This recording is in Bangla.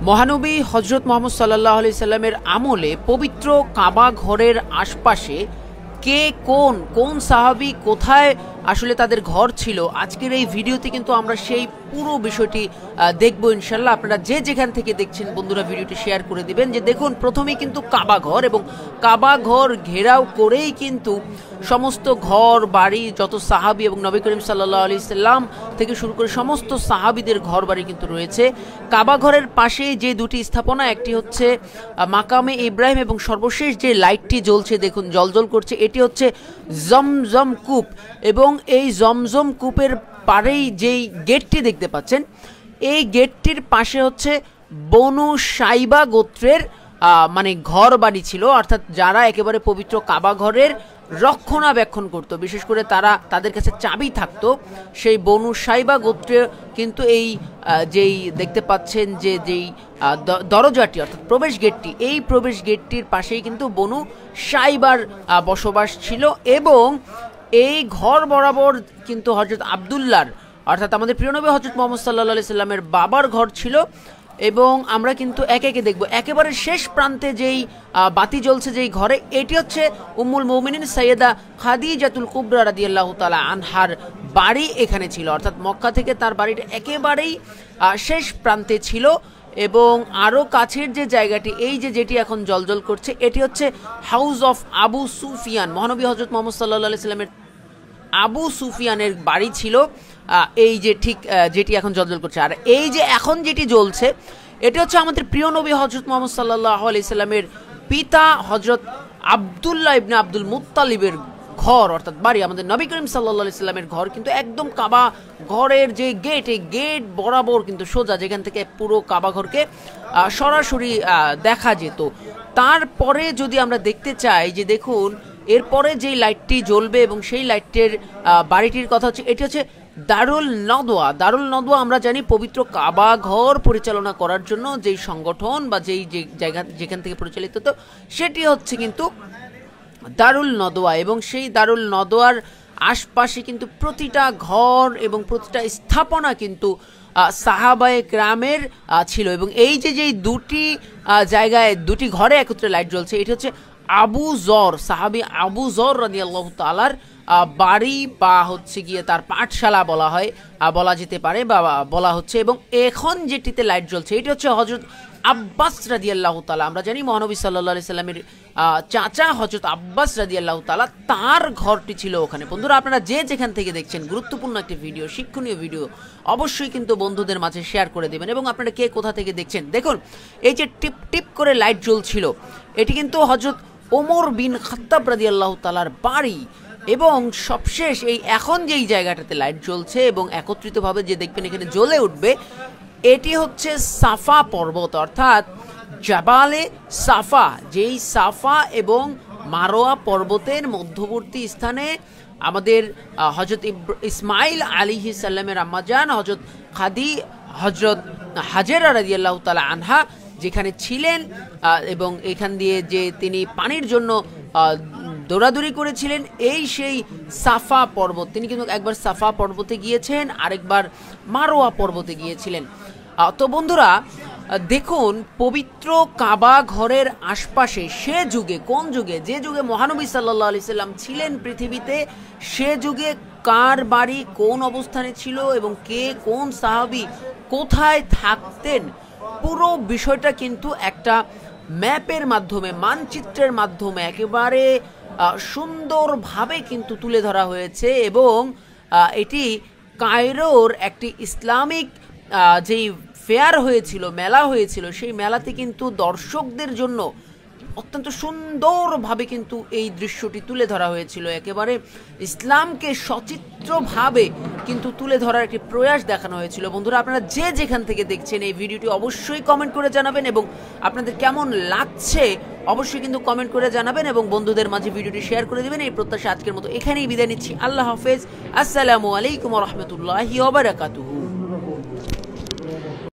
মহানবী হজরত মোহাম্মদ সাল্লাল্লাহু আলাইহি সাল্লামের আমলে পবিত্র কাবা ঘরের আশপাশে কে কোন কোন সাহাবী কোথায় আসলে তাদের ঘর ছিল, আজকের এই ভিডিওতে কিন্তু আমরা সেই পুরো বিষয়টি দেখব ইনশাল্লাহ। আপনারা যে যেখান থেকে দেখছেন বন্ধুরা ভিডিওটি শেয়ার করে দিবেন। যে দেখুন, প্রথমেই কিন্তু কাবা ঘর, এবং কাবা ঘর ঘেরাও করেই কিন্তু সমস্ত ঘর বাড়ি, যত সাহাবী এবং নবী করিম সাল্লাল্লাহু আলাইহি সাল্লাম থেকে শুরু করে সমস্ত সাহাবীদের ঘর বাড়ি কিন্তু রয়েছে। কাবা ঘরের পাশে যে দুটি স্থাপনা, একটি হচ্ছে মাকামে ইব্রাহিম, এবং সর্বশেষ যে লাইটটি জ্বলছে দেখুন জ্বলজ্বল করছে, এটি হচ্ছে জমজম কূপ। এবং এই জমজম কূপের পাড়েই যেই গেটটি দেখতে পাচ্ছেন, এই গেটটির পাশে হচ্ছে বনু সাইবা গোত্রের মানে ঘর বাড়ি ছিল, অর্থাৎ যারা একেবারে পবিত্র কাবা ঘরের রক্ষণাবেক্ষণ করত, বিশেষ করে তাদের কাছে চাবি থাকতো। সেই বনু সাইবা গোত্রে কিন্তু এই যেই দেখতে পাচ্ছেন যে যেই দরজাটি অর্থাৎ প্রবেশ গেটটি, এই প্রবেশ গেটটির পাশেই কিন্তু বনু সাইবার বসবাস ছিল। এবং এই ঘর বরাবর কিন্তু হযরত আব্দুল্লাহর অর্থাৎ আমাদের প্রিয় নবী হযরত মুহাম্মদ সাল্লাল্লাহু আলাইহি সাল্লামের বাবার ঘর ছিল। এবং আমরা কিন্তু একে একে দেখব। একেবারে শেষ প্রান্তে যেই বাতি জ্বলছে যেই ঘরে, এটি হচ্ছে উম্মুল মুমিনিন সাইয়েদা খাদিজাতুল কুবরা রাদিয়াল্লাহু তাআলা আনহার বাড়ি এখানে ছিল, অর্থাৎ মক্কা থেকে তার বাড়িটা একেবারেই শেষ প্রান্তে ছিল। এবং আরও কাছের যে জায়গাটি, এই যেটি এখন জ্বলজ্বল করছে, এটি হচ্ছে হাউস অফ আবু সুফিয়ান। মহানবী হযরত মুহাম্মদ সাল্লাল্লাহু আলাইহি সাল্লামের আবু সুফিয়ানের বাড়ি ছিল এই যে ঠিক যেটি এখন জ্বলজ্বল করছে। আর এই যে এখন যেটি জ্বলছে, এটি হচ্ছে আমাদের প্রিয় নবী হযরত মুহাম্মদ সাল্লাল্লাহু আলাইহি সাল্লামের পিতা হযরত আব্দুল্লাহ ইবনে আব্দুল মুত্তালিবের ঘর অর্থাৎ বাড়ি। আমাদের নবী করিম সাল্লাল্লাহু আলাইহি সাল্লামের ঘর কিন্তু একদম কাবা ঘরের যে গেট, এই গেট বরাবর কিন্তু সোজা, যেখান থেকে পুরো কাবা ঘরকে সরাসরি দেখা যেত। তারপরে যদি আমরা দেখতে চাই যে দেখুন, এরপরে যেই লাইটটি জ্বলবে এবং সেই লাইটের বাড়িটির কথা হচ্ছে, এটি হচ্ছে দারুল নদওয়া। দারুল নদওয়া আমরা জানি পবিত্র কাবা ঘর পরিচালনা করার জন্য যেই সংগঠন বা যেই জায়গা যেখান থেকে পরিচালিত হতো, সেটি হচ্ছে কিন্তু দারুল নদওয়া। এবং সেই দারুল নদওয়ার আশপাশে কিন্তু প্রতিটা ঘর এবং প্রতিটা স্থাপনা কিন্তু সাহাবায়ে কেরামের ছিল। এবং এই যেই দুটি জায়গায় দুটি ঘরে একত্রে লাইট জ্বলছে, এটি হচ্ছে আবু জর, সাহাবী আবু জর রাদিয়াল্লাহু তাআলার বাড়ি বা হচ্ছে গিয়ে তার পাঠশালা বলা যেতে পারে বা বলা হচ্ছে। এবং এখন যেটিতে লাইট জ্বলছে, এটি হচ্ছে হযরত আব্বাস রাদিয়াল্লাহু তাআলা। আমরা জানি মহানবী সাল্লাল্লাহু আলাইহি সাল্লামের চাচা হযরত আব্বাস রাদিয়াল্লাহু তাআলা, তার ঘরটি ছিল ওখানে। বন্ধুরা, আপনারা যে যেখান থেকে দেখছেন, গুরুত্বপূর্ণ একটি ভিডিও, শিক্ষণীয় ভিডিও, অবশ্যই কিন্তু বন্ধুদের মাঝে শেয়ার করে দেবেন। এবং আপনারা কে কোথা থেকে দেখছেন, দেখুন এই যে টিপ টিপ করে লাইট জ্বলছিল, এটি কিন্তু হযরত ওমর বিন খাত্তাব রাদিয়াল্লাহু তাআলার বাড়ি। এবং সবশেষ এই এখন যেই জায়গাটাতে লাইট জ্বলছে এবং একত্রিতভাবে যে দেখবেন এখানে জ্বলে উঠবে, এটি হচ্ছে সাফা পর্বত অর্থাৎ জাবালে সাফা। যেই সাফা এবং মারোয়া পর্বতের মধ্যবর্তী স্থানে আমাদের হযরত ইসমাইল আলাইহিস সালামের আম্মাজান হযরত হাজেরা রাদিয়াল্লাহু তাআলা আনহা যেখানে ছিলেন, এবং এখান দিয়ে যে তিনি পানির জন্য দৌড়াদৌড়ি করেছিলেন, এই সেই সাফা পর্বত। তিনি কিন্তু একবার সাফা পর্বতে গিয়েছেন, আরেকবার মারোয়া পর্বতে গিয়েছিলেন। তো বন্ধুরা দেখুন, পবিত্র কাবা ঘরের আশপাশে সে যুগে, কোন যুগে, যে যুগে মহানবী সাল্লাল্লাহু আলাইহি সাল্লাম ছিলেন পৃথিবীতে, সে যুগে কার বাড়ি কোন অবস্থানে ছিল এবং কে কোন সাহাবী কোথায় থাকতেন, পুরো বিষয়টা কিন্তু একটা ম্যাপের মাধ্যমে, মানচিত্রের মাধ্যমে একেবারে সুন্দরভাবে কিন্তু তুলে ধরা হয়েছে। এবং এটি কায়রোর একটি ইসলামিক যেই ফেয়ার হয়েছিল, মেলা হয়েছিল, সেই মেলাতে কিন্তু দর্শকদের জন্য অত্যন্ত সুন্দরভাবে কিন্তু এই দৃশ্যটি তুলে ধরা হয়েছিল। একেবারে ইসলামকে সচিত্রভাবে কিন্তু তুলে ধরার একটি প্রয়াস দেখানো হয়েছিল। বন্ধুরা, আপনারা যে যেখান থেকে দেখছেন এই ভিডিওটি অবশ্যই কমেন্ট করে জানাবেন, এবং আপনাদের কেমন লাগছে অবশ্যই কিন্তু কমেন্ট করে জানাবেন, এবং বন্ধুদের মাঝে ভিডিওটি শেয়ার করে দেবেন। এই প্রত্যাশা আজকের মতো এখানেই বিদায় নিচ্ছি। আল্লাহ হাফেজ। আসসালামু আলাইকুম ওয়া রাহমাতুল্লাহি ওয়া বারাকাতুহু।